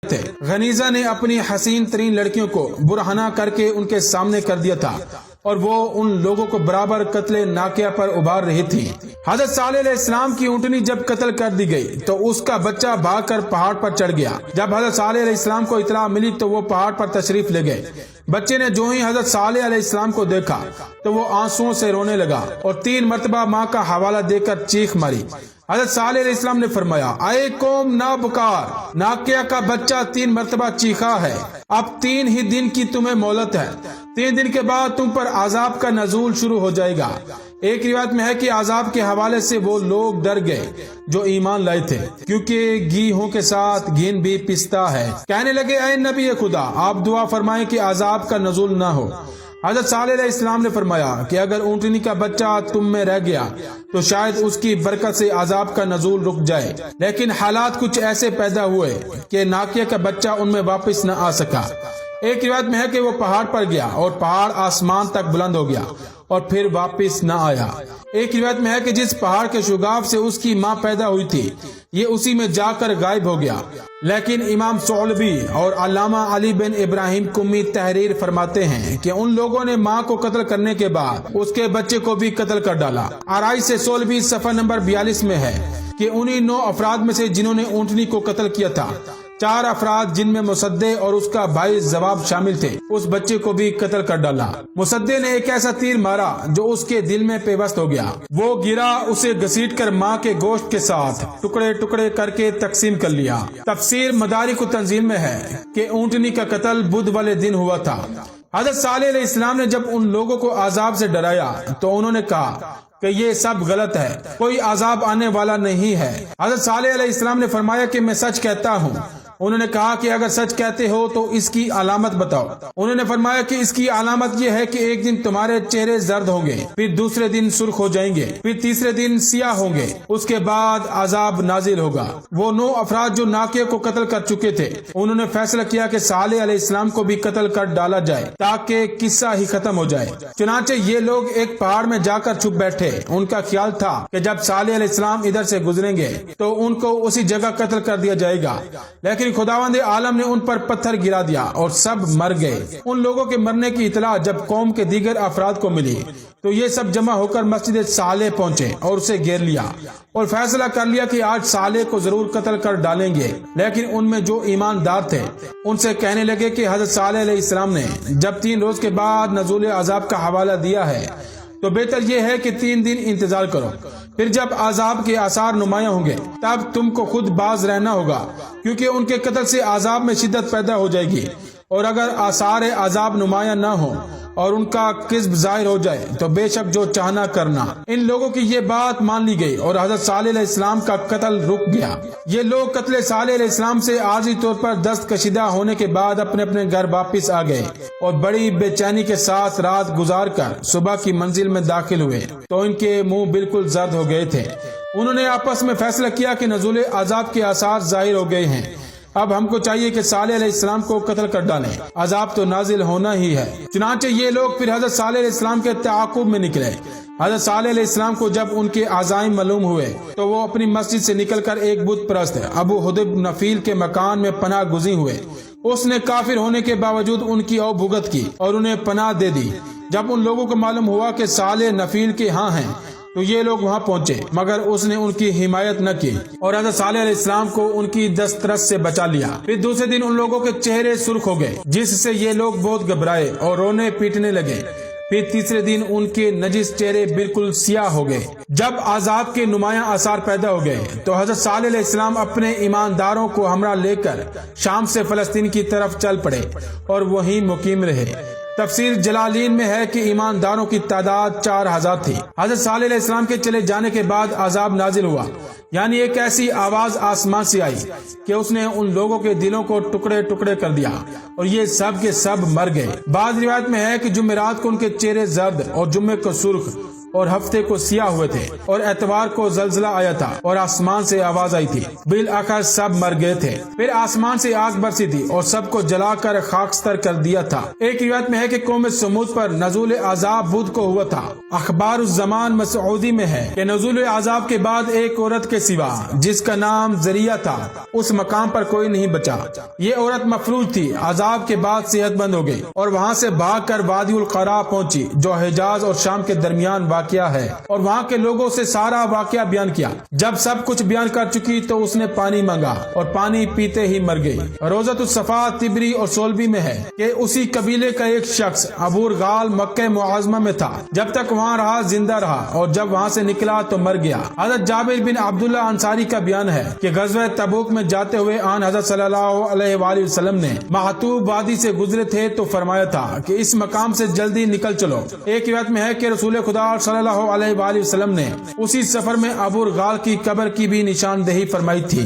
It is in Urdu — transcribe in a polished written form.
تھے۔ غنیزہ نے اپنی حسین ترین لڑکیوں کو برہنہ کر کے ان کے سامنے کر دیا تھا اور وہ ان لوگوں کو برابر قتل ناکیہ پر ابھار رہی تھی۔ حضرت صالح علیہ السلام کی اونٹنی جب قتل کر دی گئی تو اس کا بچہ بھاگ کر پہاڑ پر چڑھ گیا۔ جب حضرت صالح علیہ السلام کو اطلاع ملی تو وہ پہاڑ پر تشریف لے گئے۔ بچے نے جو ہی حضرت صالح علیہ السلام کو دیکھا تو وہ آنسوؤں سے رونے لگا اور 3 مرتبہ ماں کا حوالہ دے کر چیخ ماری۔ حضرت صالح علیہ السلام نے فرمایا، اے قوم نا پکار، ناکیہ کا بچہ 3 مرتبہ چیخا ہے، اب 3 ہی دن کی تمہیں مہلت ہے، 3 دن کے بعد تم پر عذاب کا نزول شروع ہو جائے گا۔ ایک روایت میں ہے کہ عذاب کے حوالے سے وہ لوگ ڈر گئے جو ایمان لائے تھے، کیونکہ گیہوں کے ساتھ گھین بھی پستا ہے۔ کہنے لگے، اے نبی خدا، آپ دعا فرمائیں کہ عذاب کا نزول نہ ہو۔ حضرت صالح علیہ السلام نے فرمایا کہ اگر اونٹنی کا بچہ تم میں رہ گیا تو شاید اس کی برکت سے عذاب کا نزول رک جائے، لیکن حالات کچھ ایسے پیدا ہوئے کہ ناکیہ کا بچہ ان میں واپس نہ آ سکا۔ ایک روایت میں ہے کہ وہ پہاڑ پر گیا اور پہاڑ آسمان تک بلند ہو گیا اور پھر واپس نہ آیا۔ ایک روایت میں ہے کہ جس پہاڑ کے شگاف سے اس کی ماں پیدا ہوئی تھی یہ اسی میں جا کر غائب ہو گیا۔ لیکن امام ثعلبی اور علامہ علی بن ابراہیم قمی تحریر فرماتے ہیں کہ ان لوگوں نے ماں کو قتل کرنے کے بعد اس کے بچے کو بھی قتل کر ڈالا۔ آرائی سے ثعلبی صفحہ نمبر 42 میں ہے کہ انہی 9 افراد میں سے جنہوں نے اونٹنی کو قتل کیا تھا، 4 افراد جن میں مصدع اور اس کا بھائی زواب شامل تھے، اس بچے کو بھی قتل کر ڈالا۔ مصدع نے ایک ایسا تیر مارا جو اس کے دل میں پیوست ہو گیا، وہ گرا، اسے گھسیٹ کر ماں کے گوشت کے ساتھ ٹکڑے ٹکڑے کر کے تقسیم کر لیا۔ تفسیر مدارک التنزیل میں ہے کہ اونٹنی کا قتل بدھ والے دن ہوا تھا۔ حضرت صالح علیہ السلام نے جب ان لوگوں کو عذاب سے ڈرایا تو انہوں نے کہا کہ یہ سب غلط ہے، کوئی عذاب آنے والا نہیں ہے۔ حضرت صالح علیہ السلام نے فرمایا کہ میں سچ کہتا ہوں۔ انہوں نے کہا کہ اگر سچ کہتے ہو تو اس کی علامت بتاؤ۔ انہوں نے فرمایا کہ اس کی علامت یہ ہے کہ ایک دن تمہارے چہرے زرد ہوں گے، پھر دوسرے دن سرخ ہو جائیں گے، پھر تیسرے دن سیاہ ہوں گے، اس کے بعد عذاب نازل ہوگا۔ وہ 9 افراد جو ناکیہ کو قتل کر چکے تھے انہوں نے فیصلہ کیا کہ صالح علیہ السلام کو بھی قتل کر ڈالا جائے تاکہ قصہ ہی ختم ہو جائے۔ چنانچہ یہ لوگ ایک پہاڑ میں جا کر چھپ بیٹھے۔ ان کا خیال تھا کہ جب صالح علیہ السلام ادھر سے گزریں گے تو ان کو اسی جگہ قتل کر دیا جائے گا، لیکن خداوند عالم نے ان پر پتھر گرا دیا اور سب مر گئے۔ ان لوگوں کے مرنے کی اطلاع جب قوم کے دیگر افراد کو ملی تو یہ سب جمع ہو کر مسجد صالح پہنچے اور اسے گھیر لیا اور فیصلہ کر لیا کہ آج صالح کو ضرور قتل کر ڈالیں گے۔ لیکن ان میں جو ایماندار تھے ان سے کہنے لگے کہ حضرت صالح علیہ السلام نے جب 3 روز کے بعد نزول عذاب کا حوالہ دیا ہے تو بہتر یہ ہے کہ 3 دن انتظار کرو، پھر جب عذاب کے آثار نمایاں ہوں گے تب تم کو خود باز رہنا ہوگا، کیونکہ ان کے قتل سے عذاب میں شدت پیدا ہو جائے گی، اور اگر آثار عذاب نمایاں نہ ہوں اور ان کا کذب ظاہر ہو جائے تو بے شک جو چاہنا کرنا۔ ان لوگوں کی یہ بات مان لی گئی اور حضرت صالح علیہ السلام کا قتل رک گیا۔ یہ لوگ قتل صالح علیہ السلام سے عارضی طور پر دست کشیدہ ہونے کے بعد اپنے اپنے گھر واپس آ گئے اور بڑی بے چینی کے ساتھ رات گزار کر صبح کی منزل میں داخل ہوئے تو ان کے منہ بالکل زرد ہو گئے تھے۔ انہوں نے آپس میں فیصلہ کیا کہ نزول عذاب کے آثار ظاہر ہو گئے ہیں، اب ہم کو چاہیے کہ صالح علیہ السلام کو قتل کر ڈالیں، عذاب تو نازل ہونا ہی ہے۔ چنانچہ یہ لوگ پھر حضرت صالح علیہ السلام کے تعاقب میں نکلے۔ حضرت صالح علیہ السلام کو جب ان کے عزائم معلوم ہوئے تو وہ اپنی مسجد سے نکل کر ایک بت پرست ابو حدب نفیل کے مکان میں پناہ گزین ہوئے۔ اس نے کافر ہونے کے باوجود ان کی او بھگت کی اور انہیں پناہ دے دی۔ جب ان لوگوں کو معلوم ہوا کہ صالح نفیل کے ہاں ہیں تو یہ لوگ وہاں پہنچے، مگر اس نے ان کی حمایت نہ کی اور حضرت صالح علیہ السلام کو ان کی دسترس سے بچا لیا۔ پھر دوسرے دن ان لوگوں کے چہرے سرخ ہو گئے، جس سے یہ لوگ بہت گھبرائے اور رونے پیٹنے لگے۔ پھر تیسرے دن ان کے نجس چہرے بالکل سیاہ ہو گئے۔ جب عذاب کے نمایاں آثار پیدا ہو گئے تو حضرت صالح علیہ السلام اپنے ایمانداروں کو ہمراہ لے کر شام سے فلسطین کی طرف چل پڑے اور وہیں مقیم رہے۔ تفسیر جلالین میں ہے کہ ایمانداروں کی تعداد 4000 تھی۔ حضرت صالح علیہ السلام کے چلے جانے کے بعد عذاب نازل ہوا، یعنی ایک ایسی آواز آسمان سے آئی کہ اس نے ان لوگوں کے دلوں کو ٹکڑے ٹکڑے کر دیا اور یہ سب کے سب مر گئے۔ بعض روایت میں ہے کہ جمعرات کو ان کے چہرے زرد اور جمعے کو سرخ اور ہفتے کو سیاہ ہوئے تھے اور اتوار کو زلزلہ آیا تھا اور آسمان سے آواز آئی تھی، بالآخر سب مر گئے تھے۔ پھر آسمان سے آگ برسی تھی اور سب کو جلا کر خاکستر کر دیا تھا۔ ایک روایت میں ہے کہ قوم سمود پر نزول عذاب بدھ کو ہوا تھا۔ اخبار الزمان مسعودی میں ہے کہ نزول عذاب کے بعد ایک عورت کے سوا جس کا نام ذریعہ تھا اس مقام پر کوئی نہیں بچا۔ یہ عورت مفلوج تھی، عذاب کے بعد صحت مند ہو گئی اور وہاں سے بھاگ کر وادی القرا پہنچی جو حجاز اور شام کے درمیان واقعہ ہے، اور وہاں کے لوگوں سے سارا واقعہ بیان کیا۔ جب سب کچھ بیان کر چکی تو اس نے پانی مانگا اور پانی پیتے ہی مر گئی۔ روزۃ الصفا تبری اور سولبی میں ہے کہ اسی قبیلے کا ایک شخص ابو رغال مکہ معظمہ میں تھا، جب تک وہاں رہا زندہ رہا اور جب وہاں سے نکلا تو مر گیا۔ حضرت جابر بن عبداللہ انصاری کا بیان ہے کہ غزوہ تبوک میں جاتے ہوئے آن حضرت صلی اللہ علیہ وآلہ وسلم نے محتوب وادی سے گزرے تھے تو فرمایا تھا کہ اس مقام سے جلدی نکل چلو۔ ایک روایت میں ہے کہ رسول خدا صلی اللہ علیہ وآلہ وسلم نے اسی سفر میں ابو رغال کی قبر کی بھی نشاندہی فرمائی تھی۔